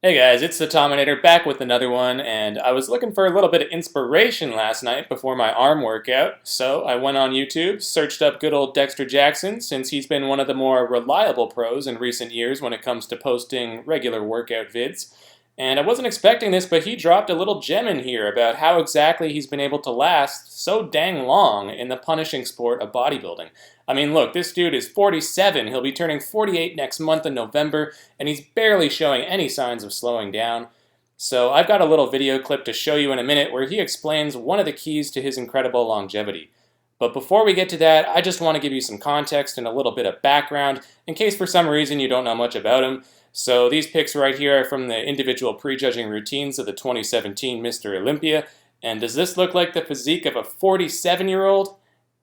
Hey guys, it's the Tominator back with another one, and I was looking for a little bit of inspiration last night before my arm workout, so I went on YouTube, searched up good old Dexter Jackson, since he's been one of the more reliable pros in recent years when it comes to posting regular workout vids. And I wasn't expecting this, but he dropped a little gem in here about how exactly he's been able to last so dang long in the punishing sport of bodybuilding. I mean, look, this dude is 47, he'll be turning 48 next month in November, and he's barely showing any signs of slowing down. So I've got a little video clip to show you in a minute where he explains one of the keys to his incredible longevity. But before we get to that, I just want to give you some context and a little bit of background, in case for some reason you don't know much about him. So these pics right here are from the individual prejudging routines of the 2017 Mr. Olympia. And does this look like the physique of a 47-year-old?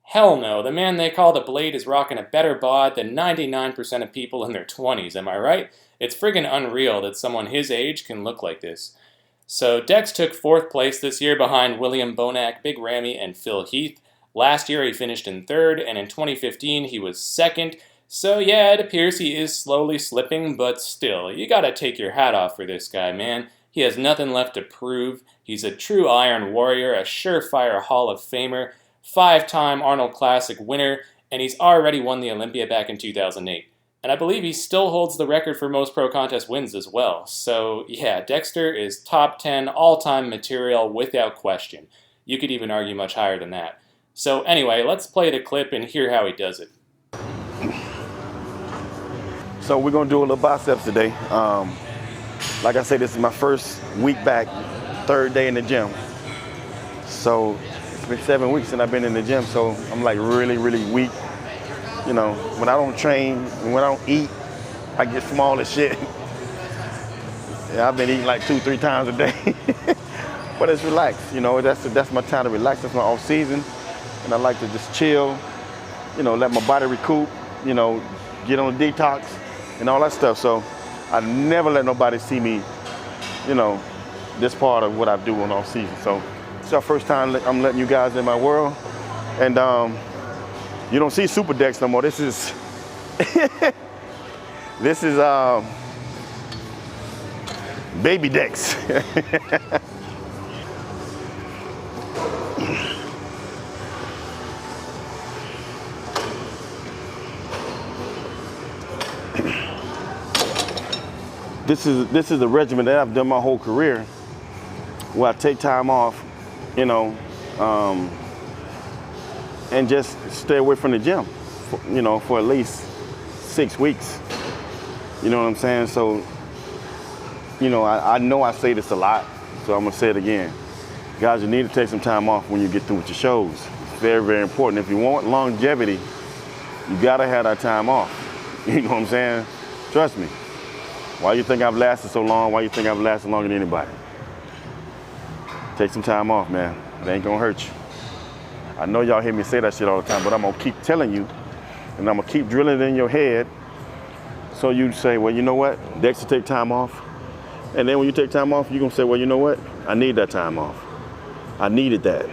Hell no, the man they call the Blade is rocking a better bod than 99% of people in their 20s, am I right? It's friggin' unreal that someone his age can look like this. So Dex took 4th place this year behind William Bonac, Big Ramy, and Phil Heath. Last year he finished in 3rd, and in 2015 he was 2nd. So yeah, it appears he is slowly slipping, but still, you gotta take your hat off for this guy, man. He has nothing left to prove. He's a true Iron Warrior, a surefire Hall of Famer, 5-time Arnold Classic winner, and he's already won the Olympia back in 2008. And I believe he still holds the record for most pro contest wins as well. So yeah, Dexter is top 10 all-time material without question. You could even argue much higher than that. So anyway, let's play the clip and hear how he does it. So we're gonna do a little biceps today. Like I said, this is my first week back, 3rd day in the gym. So it's been 7 weeks since I've been in the gym, so I'm like really weak. You know, when I don't train, when I don't eat, I get small as shit. Yeah, I've been eating like 2-3 times a day. But it's relaxed, you know, that's my time to relax. That's my off season. And I like to just chill, you know, let my body recoup, you know, get on a detox and all that stuff. So I never let nobody see me, you know, this part of what I do on off season. So it's our first time I'm letting you guys in my world. And you don't see Super Dex no more. This is, this is Baby Dex. This is a regimen that I've done my whole career, where I take time off, you know, and just stay away from the gym, you know, for at least 6 weeks. You know what I'm saying? So, you know, I know I say this a lot, so I'm gonna say it again. Guys, you need to take some time off when you get through with your shows. It's very important. If you want longevity, you gotta have that time off. You know what I'm saying? Trust me. Why you think I've lasted so long? Why you think I've lasted longer than anybody? Take some time off, man. It ain't gonna hurt you. I know y'all hear me say that shit all the time, but I'm gonna keep telling you, and I'm gonna keep drilling it in your head, so you say, well, you know what? Dexter take time off. And then when you take time off, you're gonna say, well, you know what? I need that time off. I needed that.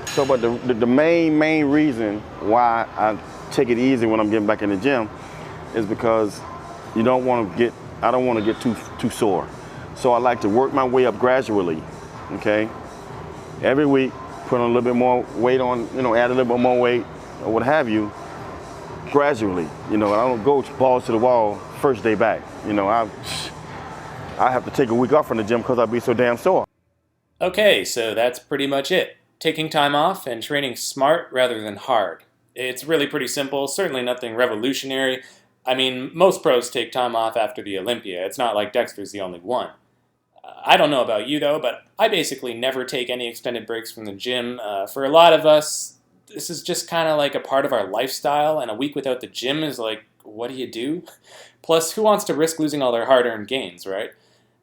So, but the main reason why I take it easy when I'm getting back in the gym is because I don't want to get too sore. So I like to work my way up gradually, okay? Every week, put on a little bit more weight on, you know, add a little bit more weight or what have you, gradually. You know, I don't go balls to the wall first day back. You know, I have to take a week off from the gym because I'll be so damn sore. Okay, so that's pretty much it. Taking time off and training smart rather than hard. It's really pretty simple, certainly nothing revolutionary. I mean, most pros take time off after the Olympia. It's not like Dexter's the only one. I don't know about you though, but I basically never take any extended breaks from the gym. For a lot of us, this is just kind of like a part of our lifestyle, and a week without the gym is like, what do you do? Plus, who wants to risk losing all their hard-earned gains, right?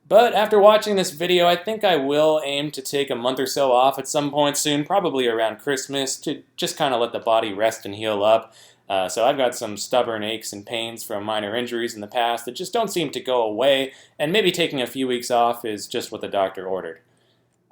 But after watching this video, I think I will aim to take a month or so off at some point soon, probably around Christmas, to just kind of let the body rest and heal up. So I've got some stubborn aches and pains from minor injuries in the past that just don't seem to go away, and maybe taking a few weeks off is just what the doctor ordered.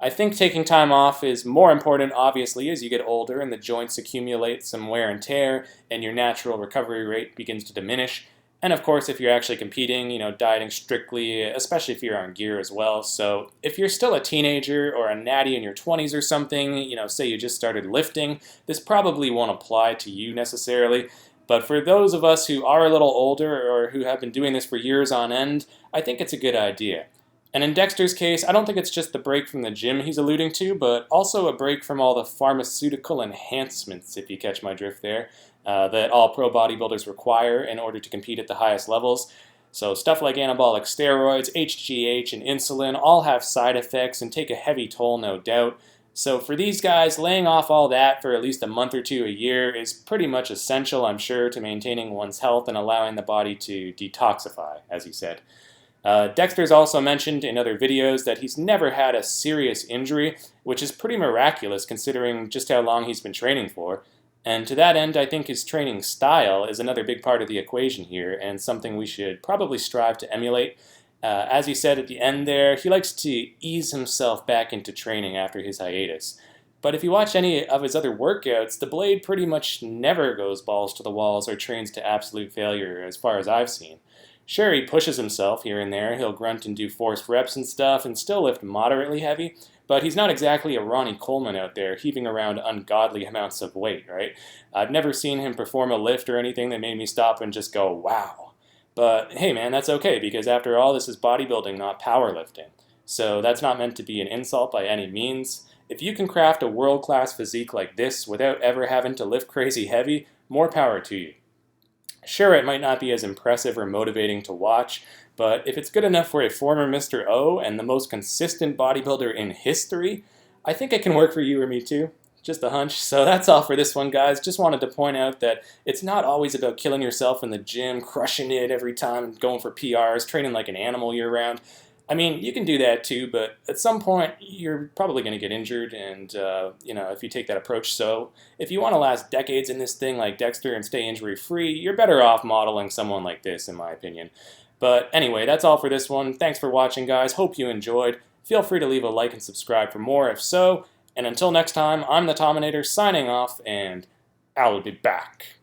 I think taking time off is more important, obviously, as you get older and the joints accumulate some wear and tear and your natural recovery rate begins to diminish. And of course, if you're actually competing, dieting strictly, especially if you're on gear as well. So if you're still a teenager or a natty in your 20s or something, say you just started lifting, this probably won't apply to you necessarily. But for those of us who are a little older or who have been doing this for years on end, I think it's a good idea. And in Dexter's case, I don't think it's just the break from the gym he's alluding to, but also a break from all the pharmaceutical enhancements, if you catch my drift there, that all pro bodybuilders require in order to compete at the highest levels. So stuff like anabolic steroids, HGH, and insulin all have side effects and take a heavy toll, no doubt. So for these guys, laying off all that for at least a month or two a year is pretty much essential, I'm sure, to maintaining one's health and allowing the body to detoxify, as he said. Dexter's also mentioned in other videos that he's never had a serious injury, which is pretty miraculous considering just how long he's been training for. And to that end, I think his training style is another big part of the equation here and something we should probably strive to emulate. As he said at the end there, he likes to ease himself back into training after his hiatus. But if you watch any of his other workouts, the Blade pretty much never goes balls to the walls or trains to absolute failure as far as I've seen. Sure, he pushes himself here and there, he'll grunt and do forced reps and stuff and still lift moderately heavy, but he's not exactly a Ronnie Coleman out there heaving around ungodly amounts of weight, right? I've never seen him perform a lift or anything that made me stop and just go, wow. But hey man, that's okay, because after all, this is bodybuilding, not powerlifting. So that's not meant to be an insult by any means. If you can craft a world-class physique like this without ever having to lift crazy heavy, more power to you. Sure, it might not be as impressive or motivating to watch, but if it's good enough for a former Mr. O and the most consistent bodybuilder in history, I think it can work for you or me too. Just a hunch. So that's all for this one, guys. Just wanted to point out that it's not always about killing yourself in the gym, crushing it every time, going for PRs, training like an animal year-round. I mean, you can do that too, but at some point, you're probably going to get injured, and, if you take that approach. So if you want to last decades in this thing like Dexter and stay injury-free, you're better off modeling someone like this, in my opinion. But anyway, that's all for this one. Thanks for watching, guys. Hope you enjoyed. Feel free to leave a like and subscribe for more if so. And until next time, I'm the Tominator signing off, and I'll be back.